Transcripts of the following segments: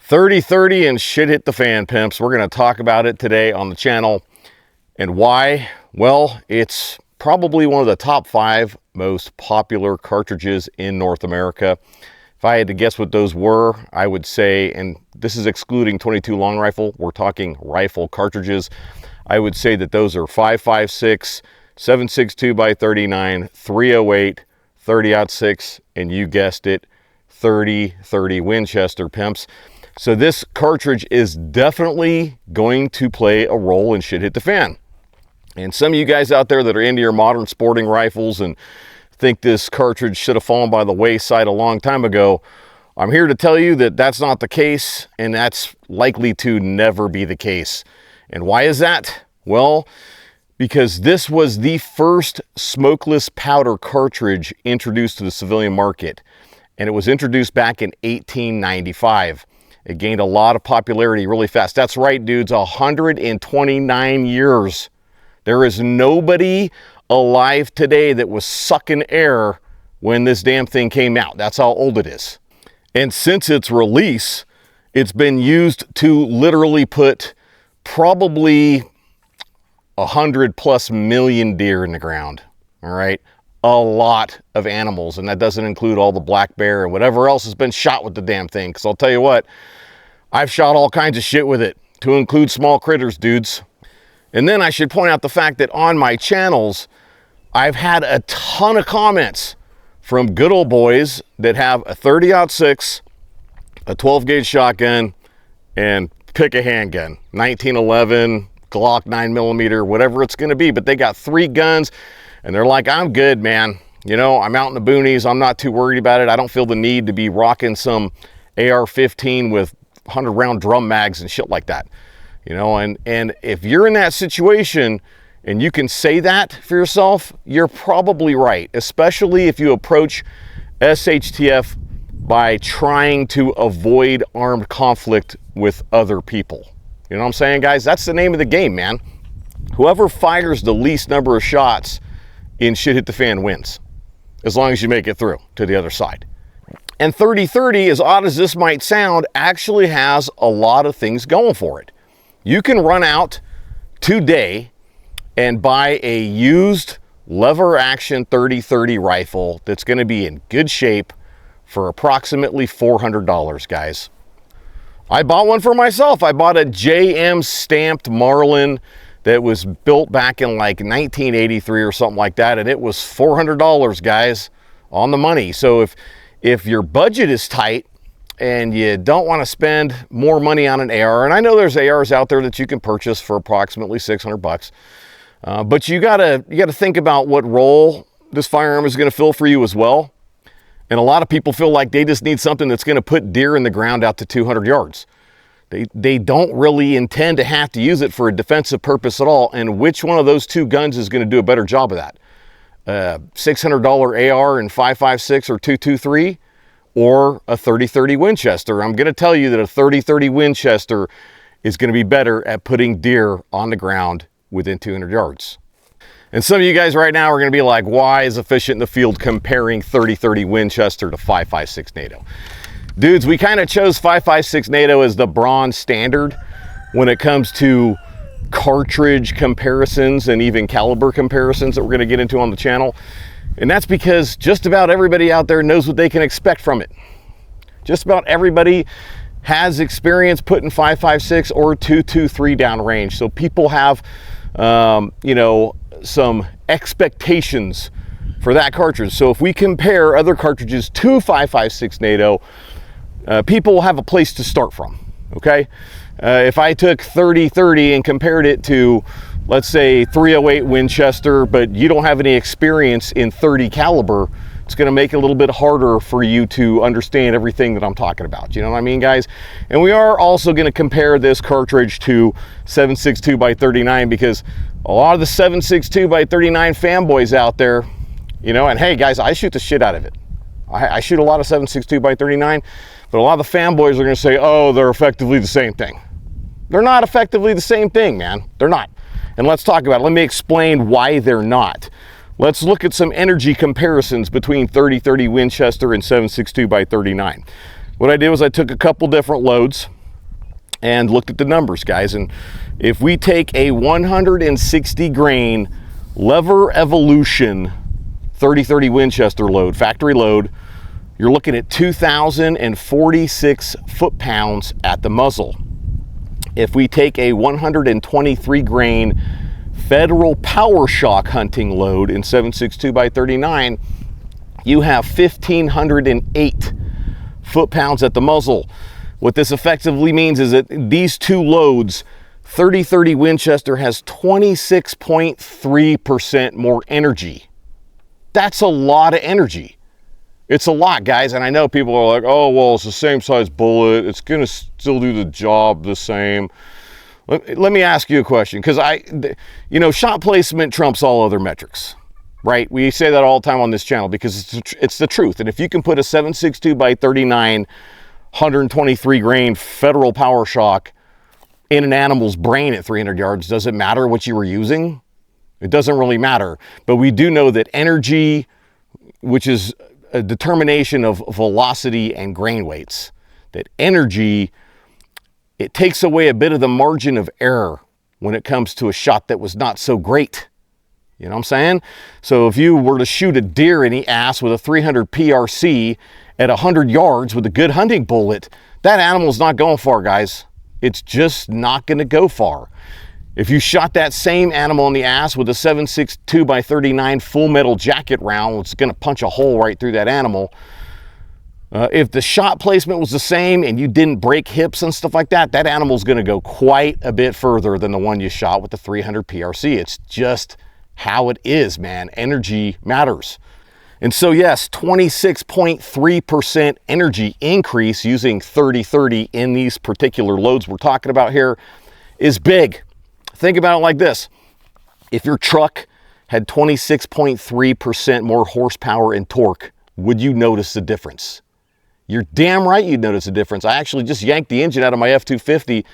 30-30 and shit hit the fan, pimps. We're going to talk about it today on the channel. And why? Well, it's probably one of the top 5 most popular cartridges in North America. If I had to guess what those were, I would say, and this is excluding 22 long rifle, we're talking rifle cartridges, I would say that those are 5.56, 7.62 by 39, 308, 30-06, and you guessed it, 30-30 Winchester, pimps. So this cartridge is definitely going to play a role in shit hit the fan. And some of you guys out there that are into your modern sporting rifles and think this cartridge should have fallen by the wayside a long time ago, I'm here to tell you that that's not the case, and that's likely to never be the case. And why is that? Well, because this was the first smokeless powder cartridge introduced to the civilian market, and it was introduced back in 1895. It gained a lot of popularity really fast. That's right, dudes, 129 years. There is nobody alive today that was sucking air when this damn thing came out. That's how old it is. And since its release, it's been used to literally put probably 100+ million deer in the ground. All right, a lot of animals, and that doesn't include all the black bear and whatever else has been shot with the damn thing. Because I'll tell you what, I've shot all kinds of shit with it, to include small critters, dudes. And then I should point out the fact that on my channels, I've had a ton of comments from good old boys that have a 30-06, a 12-gauge shotgun, and pick a handgun, 1911, Glock 9mm, whatever it's going to be. But they got 3 guns, and they're like, I'm good, man. You know, I'm out in the boonies. I'm not too worried about it. I don't feel the need to be rocking some AR-15 with 100-round drum mags and shit like that. You know, and if you're in that situation and you can say that for yourself, you're probably right, especially if you approach SHTF by trying to avoid armed conflict with other people. You know what I'm saying, guys? That's the name of the game, man. Whoever fires the least number of shots in shit hit the fan wins, as long as you make it through to the other side. And 30-30, as odd as this might sound, actually has a lot of things going for it. You can run out today and buy a used lever action 30-30 rifle that's going to be in good shape for approximately $400, guys. I bought one for myself. I bought a JM stamped Marlin that was built back in like 1983 or something like that, and it was $400, guys, on the money. So if your budget is tight and you don't want to spend more money on an AR, and I know there's ARs out there that you can purchase for approximately $600, but you gotta think about what role this firearm is going to fill for you as well. And a lot of people feel like they just need something that's going to put deer in the ground out to 200 yards. They don't really intend to have to use it for a defensive purpose at all. And which one of those 2 guns is going to do a better job of that? $600 AR and 5.56 or 223, or a 30-30 Winchester? I'm going to tell you that a 30-30 Winchester is going to be better at putting deer on the ground within 200 yards. And some of you guys right now are going to be like, why is Efficient in the Field comparing 30-30 Winchester to 5.56 NATO? Dudes, we kind of chose 5.56 NATO as the bronze standard when it comes to cartridge comparisons and even caliber comparisons that we're going to get into on the channel. And that's because just about everybody out there knows what they can expect from it. Just about everybody has experience putting 5.56 or 223 down range. So people have, you know, some expectations for that cartridge. So if we compare other cartridges to 5.56 NATO, people will have a place to start from, okay? If I took 30-30 and compared it to, let's say, 308 Winchester, but you don't have any experience in 30 caliber, it's going to make it a little bit harder for you to understand everything that I'm talking about. You know what I mean, guys? And we are also going to compare this cartridge to 7.62 by 39, because a lot of the 7.62 by 39 fanboys out there, you know, and hey, guys, I shoot the shit out of it. I shoot a lot of 7.62 by 39, but a lot of the fanboys are going to say, oh, they're effectively the same thing. They're not effectively the same thing, man. They're not. And let's talk about it. Let me explain why they're not. Let's look at some energy comparisons between 30-30 Winchester and 7.62 by 39. What I did was I took a couple different loads, and looked at the numbers, guys. And if we take a 160 grain Lever Evolution 30-30 Winchester load, factory load, you're looking at 2,046 foot-pounds at the muzzle. If we take a 123 grain Federal Power Shock hunting load in 7.62 by 39, you have 1,508 foot-pounds at the muzzle. What this effectively means is that these two loads, 30-30 Winchester has 26.3% more energy. That's a lot of energy. It's a lot, guys. And I know people are like, oh, well, it's the same size bullet. It's going to still do the job the same. Let me ask you a question, because shot placement trumps all other metrics, right? We say that all the time on this channel because it's the truth. And if you can put a 7.62 by 39, 123 grain Federal Power Shock in an animal's brain at 300 yards, does it matter what you were using? It doesn't really matter. But we do know that energy, which is a determination of velocity and grain weights, that energy, it takes away a bit of the margin of error when it comes to a shot that was not so great. You know what I'm saying? So if you were to shoot a deer in the ass with a 300 PRC at 100 yards with a good hunting bullet, that animal's not going far, guys. It's just not going to go far. If you shot that same animal in the ass with a 7.62 by 39 full metal jacket round, it's going to punch a hole right through that animal. If the shot placement was the same and you didn't break hips and stuff like that, that animal's going to go quite a bit further than the one you shot with the 300 PRC. It's just how it is, man. Energy matters. And so yes, 26.3% energy increase using 30-30 in these particular loads we're talking about here is big. Think about it like this. If your truck had 26.3% more horsepower and torque, would you notice the difference? You're damn right you'd notice the difference. I actually just yanked the engine out of my F-250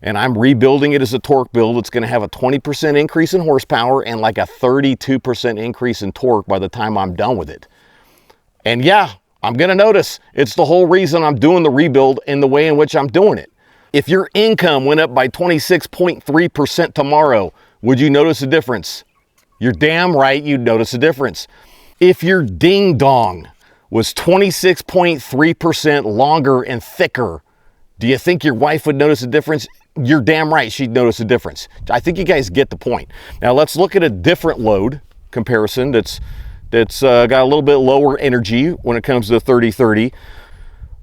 and I'm rebuilding it as a torque build. It's going to have a 20% increase in horsepower and like a 32% increase in torque by the time I'm done with it. And yeah, I'm going to notice. It's the whole reason I'm doing the rebuild in the way in which I'm doing it. If your income went up by 26.3% tomorrow, would you notice a difference? You're damn right you'd notice a difference. If your ding dong was 26.3% longer and thicker, do you think your wife would notice a difference? You're damn right she'd notice a difference. I think you guys get the point. Now let's look at a different load comparison that's got a little bit lower energy when it comes to 30-30.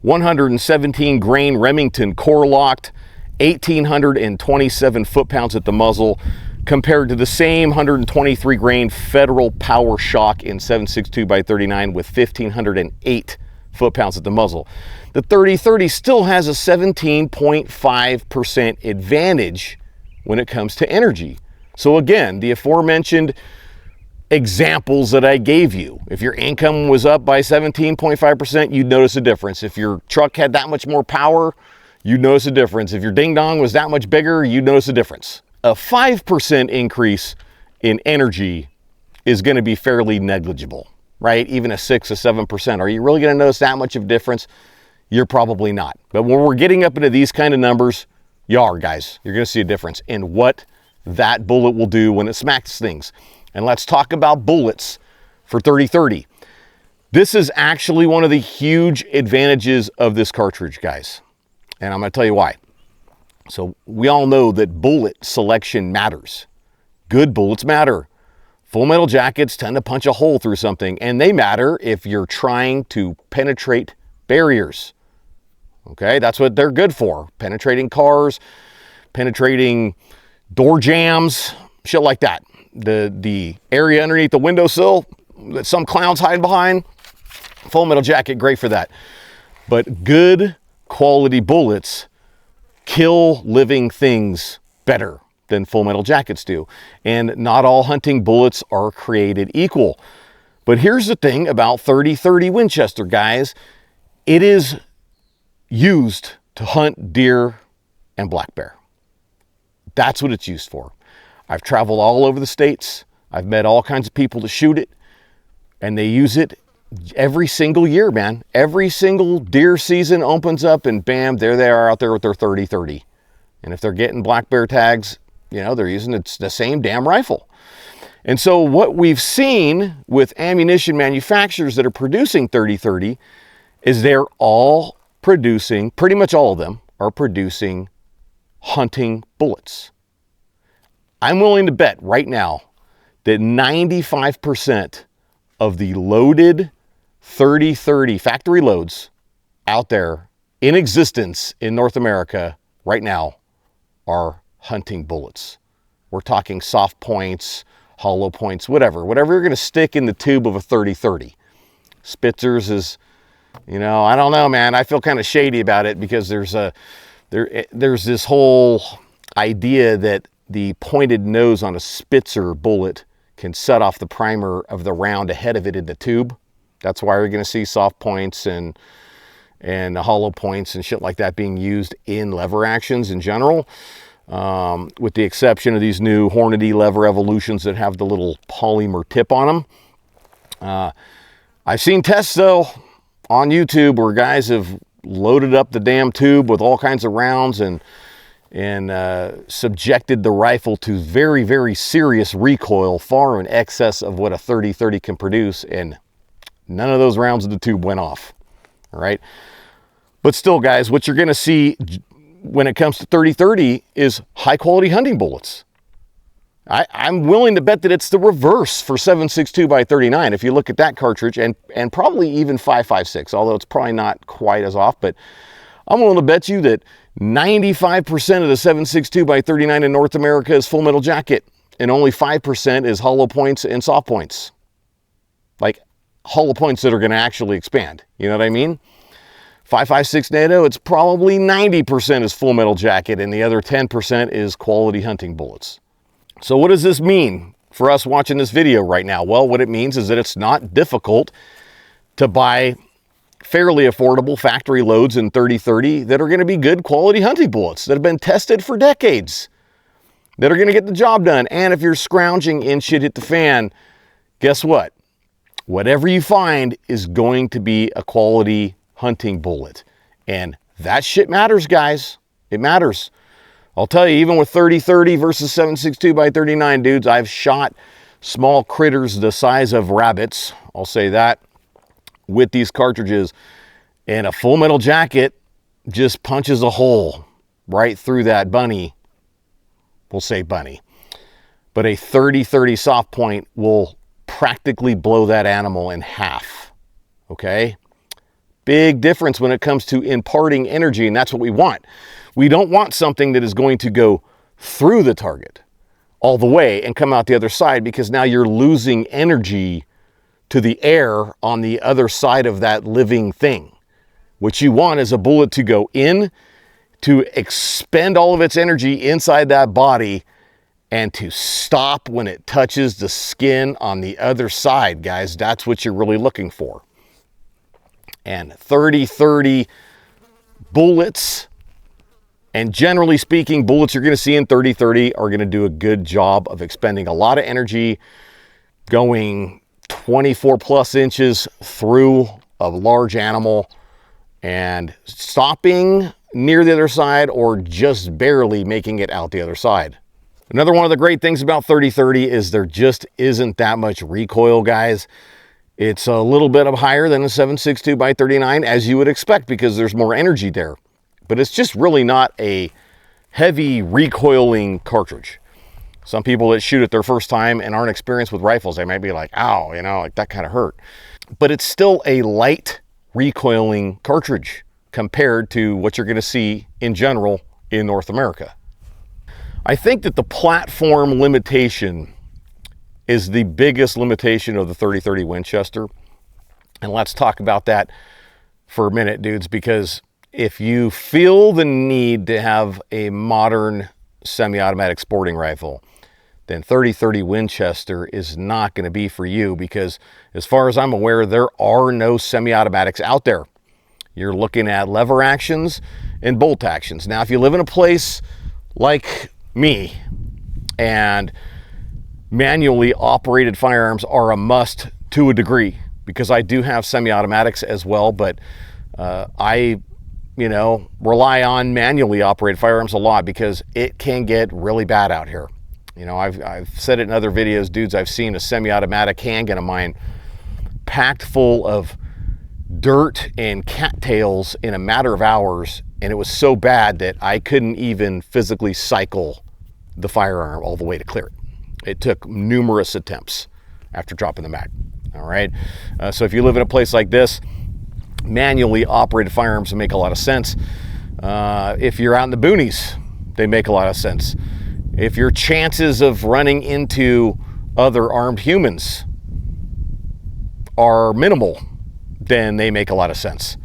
117 grain Remington core locked, 1,827 foot-pounds at the muzzle, compared to the same 123 grain Federal Power Shock in 7.62 by 39 with 1,508 foot-pounds at the muzzle. The 30-30 still has a 17.5% advantage when it comes to energy. So again, the aforementioned examples that I gave you, if your income was up by 17.5%, you'd notice a difference. If your truck had that much more power, you'd notice a difference. If your ding dong was that much bigger, you'd notice a difference. A 5% increase in energy is going to be fairly negligible, right? Even a 6 or 7%. Are you really going to notice that much of a difference? You're probably not. But when we're getting up into these kind of numbers, you are, guys. You're going to see a difference in what that bullet will do when it smacks things. And let's talk about bullets for 30-30. This is actually one of the huge advantages of this cartridge, guys. And I'm going to tell you why. So we all know that bullet selection matters. Good bullets matter. Full metal jackets tend to punch a hole through something, and they matter if you're trying to penetrate barriers. Okay, that's what they're good for. Penetrating cars, penetrating door jams, shit like that. The area underneath the windowsill that some clown's hiding behind, full metal jacket, great for that. But good quality bullets kill living things better than full metal jackets do. And not all hunting bullets are created equal. But here's the thing about 30-30 Winchester, guys. It is used to hunt deer and black bear. That's what it's used for. I've traveled all over the states. I've met all kinds of people to shoot it, and they use it every single year, man. Every single deer season opens up and bam, there they are out there with their 30-30. And if they're getting black bear tags, you know, they're using the same damn rifle. And so what we've seen with ammunition manufacturers that are producing 30-30 is they're all producing, pretty much all of them are producing hunting bullets. I'm willing to bet right now that 95% of the loaded 30-30 factory loads out there in existence in North America right now are hunting bullets. We're talking soft points, hollow points, whatever you're going to stick in the tube of a 30-30. Spitzers is, you know, I don't know, man. I feel kind of shady about it because there's this whole idea that the pointed nose on a Spitzer bullet can set off the primer of the round ahead of it in the tube. That's why you're going to see soft points and hollow points and shit like that being used in lever actions in general, with the exception of these new Hornady lever evolutions that have the little polymer tip on them. I've seen tests though on YouTube where guys have loaded up the damn tube with all kinds of rounds and subjected the rifle to very, very serious recoil, far in excess of what a 30-30 can produce, and none of those rounds of the tube went off. All right. But still, guys, what you're going to see when it comes to 30-30 is high quality hunting bullets. I'm willing to bet that it's the reverse for 7.62 x 39. If you look at that cartridge and probably even 5.56, although it's probably not quite as off, but I'm willing to bet you that 95% of the 7.62 x 39 in North America is full metal jacket, and only 5% is hollow points and soft points. Like hollow points that are going to actually expand. You know what I mean? 5.56 NATO, it's probably 90% is full metal jacket, and the other 10% is quality hunting bullets. So what does this mean for us watching this video right now? Well, what it means is that it's not difficult to buy fairly affordable factory loads in 30-30 that are going to be good quality hunting bullets that have been tested for decades, that are going to get the job done. And if you're scrounging and shit hit the fan, guess what? Whatever you find is going to be a quality hunting bullet. And that shit matters, guys. It matters. I'll tell you, even with 30-30 versus 7.62 x 39, dudes, I've shot small critters the size of rabbits, I'll say that, with these cartridges, and a full metal jacket just punches a hole right through that bunny. We'll say bunny. But a 30-30 soft point will practically blow that animal in half. Okay? Big difference when it comes to imparting energy, and that's what we want. We don't want something that is going to go through the target all the way and come out the other side, because now you're losing energy to the air on the other side of that living thing. What you want is a bullet to go in, to expend all of its energy inside that body, and to stop when it touches the skin on the other side, guys. That's what you're really looking for. And 30-30 bullets, and generally speaking, bullets you're going to see in 30-30 are going to do a good job of expending a lot of energy, going 24 plus inches through a large animal and stopping near the other side, or just barely making it out the other side. Another one of the great things about 30-30 is there just isn't that much recoil, guys. It's a little bit higher than a 7.62 x 39, as you would expect, because there's more energy there. But it's just really not a heavy recoiling cartridge. Some people that shoot it their first time and aren't experienced with rifles, they might be like, ow, you know, like that kind of hurt. But it's still a light recoiling cartridge compared to what you're going to see in general in North America. I think that the platform limitation is the biggest limitation of the 30-30 Winchester. And let's talk about that for a minute, dudes, because if you feel the need to have a modern semi-automatic sporting rifle, then 30-30 Winchester is not going to be for you, because as far as I'm aware, there are no semi-automatics out there. You're looking at lever actions and bolt actions. Now, if you live in a place like me and manually operated firearms are a must to a degree, because I do have semi-automatics as well, but I you know, rely on manually operated firearms a lot because it can get really bad out here. You know, I've said it in other videos, dudes. I've seen a semi-automatic handgun of mine packed full of dirt and cattails in a matter of hours, and it was so bad that I couldn't even physically cycle the firearm all the way to clear it. It took numerous attempts after dropping the mag. All right, so if you live in a place like this, manually operated firearms make a lot of sense. If you're out in the boonies, they make a lot of sense. If your chances of running into other armed humans are minimal, then they make a lot of sense.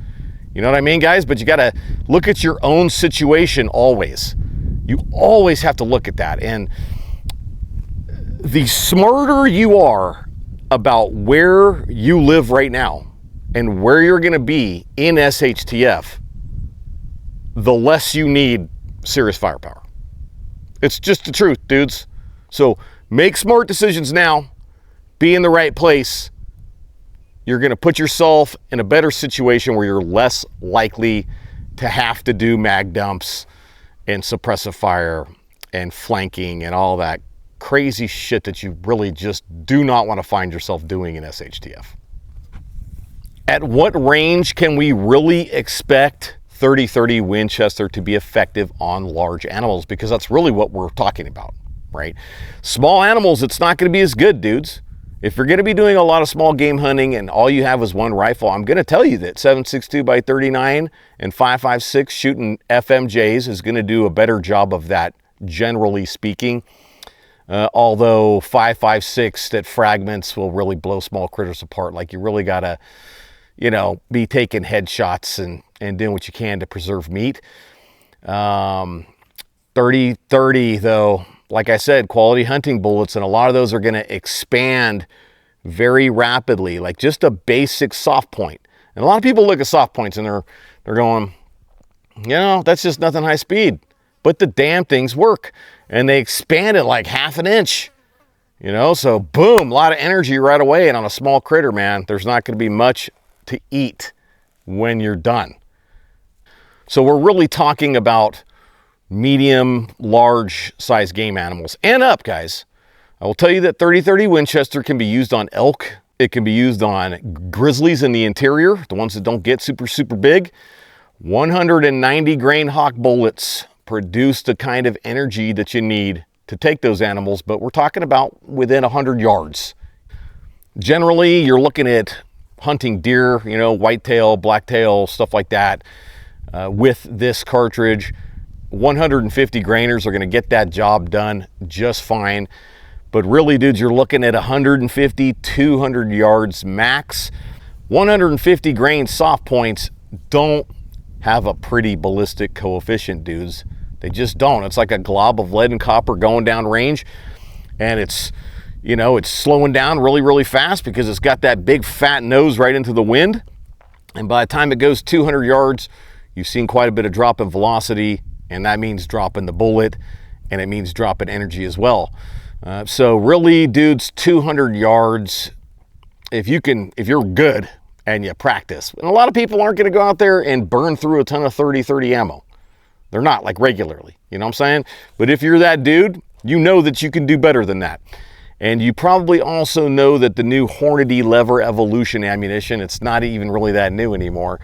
You know what I mean, guys? But you got to look at your own situation always. You always have to look at that. And the smarter you are about where you live right now and where you're going to be in SHTF, the less you need serious firepower. It's just the truth, dudes. So make smart decisions now. Be in the right place. You're going to put yourself in a better situation where you're less likely to have to do mag dumps and suppressive fire and flanking and all that crazy shit that you really just do not want to find yourself doing in SHTF. At what range can we really expect 30-30 Winchester to be effective on large animals? Because that's really what we're talking about, right? Small animals, it's not going to be as good, dudes. If you're going to be doing a lot of small game hunting and all you have is one rifle, I'm going to tell you that 7.62 by 39 and 5.56 shooting FMJs is going to do a better job of that, generally speaking. Although 5.56 that fragments will really blow small critters apart. Like, you really got to, you know, be taking headshots and doing what you can to preserve meat. 30-30 though, like I said, quality hunting bullets, and a lot of those are going to expand very rapidly, like just a basic soft point. And a lot of people look at soft points and they're going, you know, that's just nothing high speed. But the damn things work, and they expand it like half an inch. You know, so boom, a lot of energy right away. And on a small critter, man, there's not going to be much to eat when you're done. So we're really talking about medium, large size game animals and up, guys. I will tell you that 30-30 Winchester can be used on elk. It can be used on grizzlies in the interior, the ones that don't get super big. 190 grain hawk bullets produce the kind of energy that you need to take those animals, but we're talking about within 100 yards. Generally, you're looking at hunting deer, you know, whitetail, blacktail, stuff like that. With this cartridge, 150 grainers are going to get that job done just fine. But really, dudes, you're looking at 150, 200 yards max. 150 grain soft points don't have a pretty ballistic coefficient, dudes. They just don't. It's like a glob of lead and copper going down range, and it's, you know, it's slowing down really fast because it's got that big fat nose right into the wind. And by the time it goes 200 yards, you've seen quite a bit of drop in velocity, and that means dropping the bullet, and it means dropping energy as well. So really, dudes, 200 yards, if you're good and you practice. And a lot of people aren't going to go out there and burn through a ton of 30-30 ammo. They're not, like, regularly, you know what I'm saying? But if you're that dude, you know that you can do better than that. And you probably also know that the new Hornady lever evolution ammunition, it's not even really that new anymore,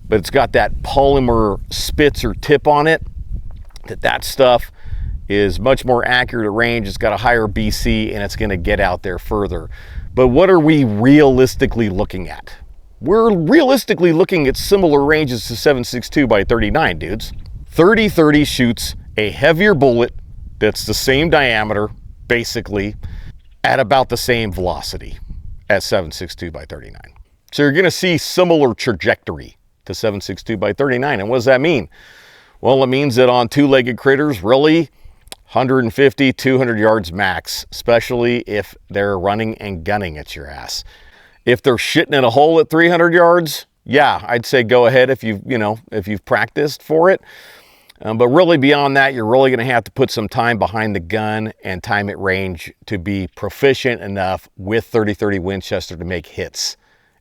but it's got that polymer spits or tip on it, that stuff is much more accurate at range. It's got a higher BC, and it's going to get out there further. But what are we realistically looking at? We're realistically looking at similar ranges to 7.62 by 39, dudes. 30-30 shoots a heavier bullet that's the same diameter, basically, at about the same velocity as 7.62 by 39. So you're going to see similar trajectory to 7.62 by 39. And what does that mean? Well, it means that on two-legged critters, really 150, 200 yards max, especially if they're running and gunning at your ass. If they're shitting in a hole at 300 yards, yeah, I'd say go ahead if you've practiced for it. But really beyond that, you're really going to have to put some time behind the gun and time at range to be proficient enough with 30-30 Winchester to make hits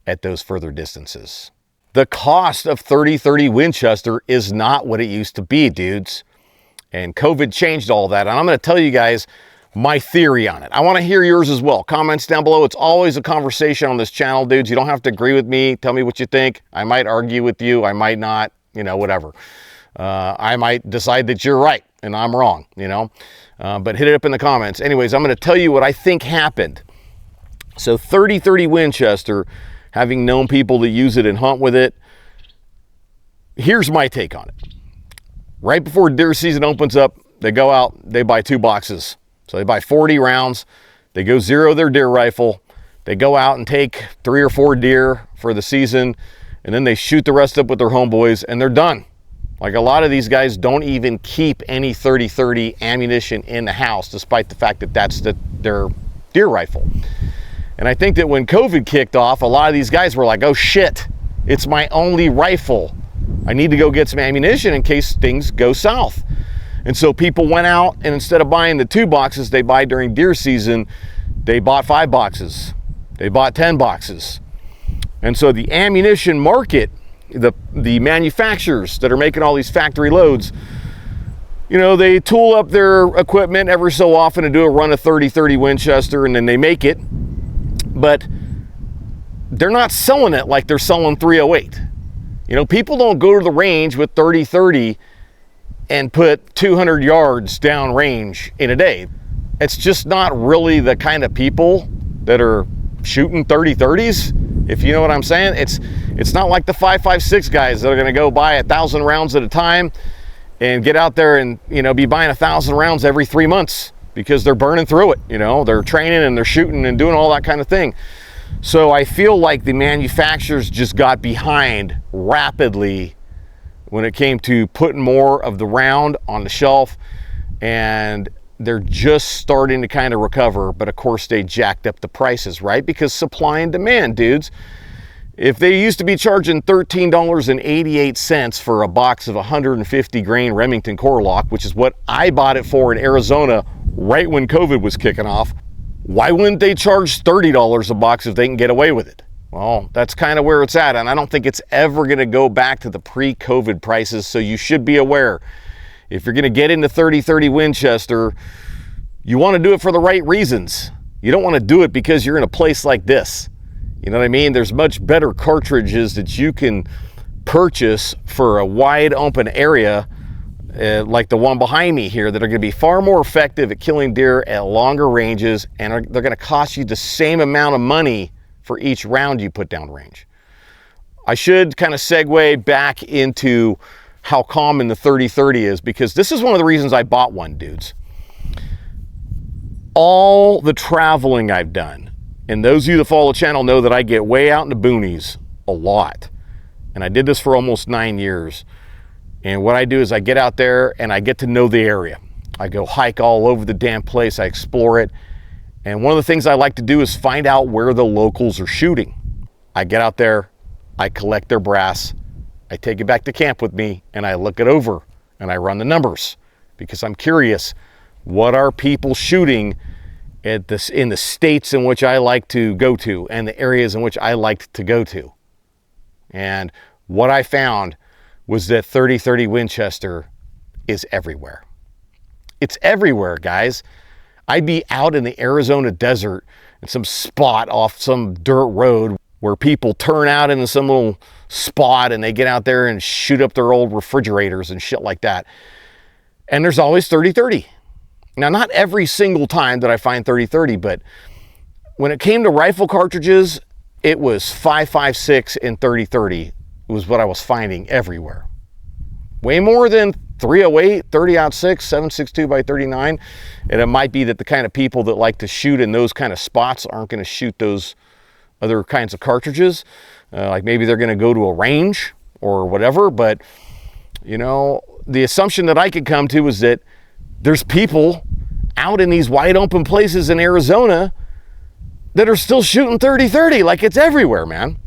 at those further distances. The cost of 30-30 Winchester is not what it used to be, dudes. And COVID changed all that. And I'm going to tell you guys my theory on it. I want to hear yours as well. Comments down below. It's always a conversation on this channel, dudes. You don't have to agree with me. Tell me what you think. I might argue with you. I might not, you know, whatever. I might decide that you're right and I'm wrong, you know. But hit it up in the comments. Anyways, I'm going to tell you what I think happened. So 30-30 Winchester, having known people that use it and hunt with it, here's my take on it. Right before deer season opens up, they go out, they buy 2 boxes. So they buy 40 rounds, they go zero their deer rifle, they go out and take 3 or 4 deer for the season, and then they shoot the rest up with their homeboys, and they're done. Like, a lot of these guys don't even keep any 30-30 ammunition in the house, despite the fact that that's their deer rifle. And I think that when COVID kicked off, a lot of these guys were like, oh shit, it's my only rifle. I need to go get some ammunition in case things go south. And so people went out, and instead of buying the 2 boxes they buy during deer season, they bought 5 boxes. They bought 10 boxes. And so the ammunition market, the manufacturers that are making all these factory loads, you know, they tool up their equipment every so often to do a run of 30-30 Winchester, and then they make it. But they're not selling it like they're selling 308. You know, people don't go to the range with 30-30 and put 200 yards down range in a day. It's just not really the kind of people that are shooting 30-30s, if you know what I'm saying. It's not like the 5.56 guys that are gonna go buy 1,000 rounds at a time and get out there and, you know, be buying 1,000 rounds every 3 months because they're burning through it. You know, they're training and they're shooting and doing all that kind of thing. So I feel like the manufacturers just got behind rapidly when it came to putting more of the round on the shelf, and they're just starting to kind of recover. But of course they jacked up the prices, right? Because supply and demand, dudes. If they used to be charging $13.88 for a box of 150 grain Remington core lock, which is what I bought it for in Arizona right when COVID was kicking off, why wouldn't they charge $30 a box if they can get away with it? Well, that's kind of where it's at, and I don't think it's ever going to go back to the pre-COVID prices, so you should be aware. If you're going to get into 30-30 Winchester, you want to do it for the right reasons. You don't want to do it because you're in a place like this. You know what I mean? There's much better cartridges that you can purchase for a wide open area, like the one behind me here, that are going to be far more effective at killing deer at longer ranges, and they're going to cost you the same amount of money for each round you put down range. I should kind of segue back into how common the 30-30 is, because this is one of the reasons I bought one, dudes. All the traveling I've done, and those of you that follow the channel know that I get way out in the boonies a lot, and I did this for almost 9 years. And what I do is I get out there and I get to know the area. I go hike all over the damn place, I explore it. And one of the things I like to do is find out where the locals are shooting. I get out there, I collect their brass, I take it back to camp with me, and I look it over and I run the numbers, because I'm curious, what are people shooting in the states in which I like to go to and the areas in which I like to go to. And what I found was that 30-30 Winchester is everywhere. It's everywhere, guys. I'd be out in the Arizona desert in some spot off some dirt road where people turn out into some little spot and they get out there and shoot up their old refrigerators and shit like that. And there's always 30-30. Now, not every single time that I find 30-30, but when it came to rifle cartridges, it was 5.56 and 30-30 was what I was finding everywhere. Way more than 308, 30-06, 7.62 by 39. And it might be that the kind of people that like to shoot in those kind of spots aren't going to shoot those other kinds of cartridges. Like maybe they're going to go to a range or whatever. But, you know, the assumption that I could come to is that there's people out in these wide open places in Arizona that are still shooting 30-30. Like, it's everywhere, man.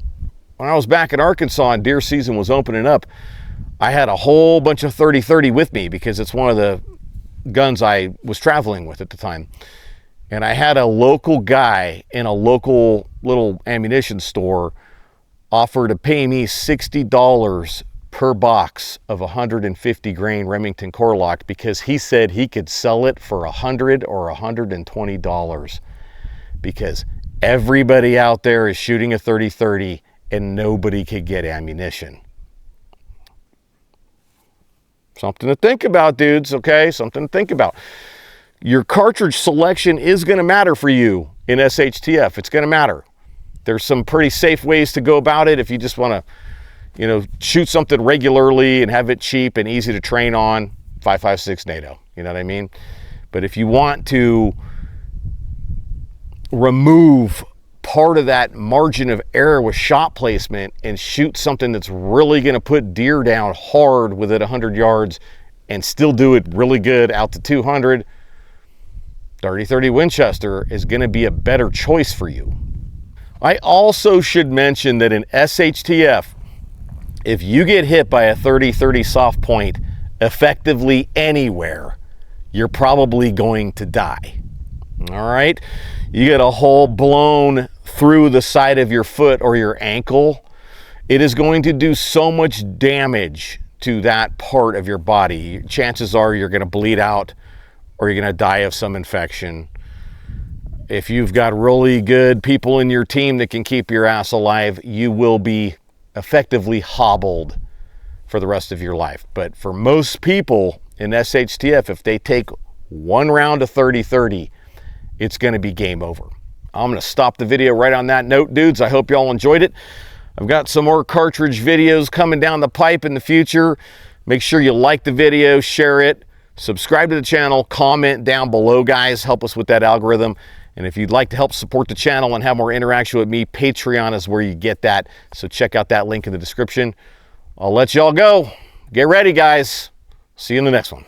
When I was back in Arkansas and deer season was opening up, I had a whole bunch of 30-30 with me because it's one of the guns I was traveling with at the time. And I had a local guy in a local little ammunition store offer to pay me $60 per box of 150 grain Remington core lock because he said he could sell it for $100 or $120 because everybody out there is shooting a 30-30 and nobody could get ammunition. Something to think about, dudes, okay? Something to think about. Your cartridge selection is going to matter for you in SHTF. It's going to matter. There's some pretty safe ways to go about it if you just want to, you know, shoot something regularly and have it cheap and easy to train on. 5.56 NATO, you know what I mean? But if you want to remove part of that margin of error with shot placement and shoot something that's really going to put deer down hard within 100 yards and still do it really good out to 200, 30-30 Winchester is going to be a better choice for you. I also should mention that in SHTF, if you get hit by a 30-30 soft point effectively anywhere, you're probably going to die. All right? You get a hole blown through the side of your foot or your ankle, it is going to do so much damage to that part of your body. Chances are you're going to bleed out or you're going to die of some infection. If you've got really good people in your team that can keep your ass alive, you will be effectively hobbled for the rest of your life. But for most people in SHTF, if they take one round of 30-30, it's going to be game over. I'm going to stop the video right on that note, dudes. I hope y'all enjoyed it. I've got some more cartridge videos coming down the pipe in the future. Make sure you like the video, share it, subscribe to the channel, comment down below, guys. Help us with that algorithm. And if you'd like to help support the channel and have more interaction with me, Patreon is where you get that. So check out that link in the description. I'll let y'all go. Get ready, guys. See you in the next one.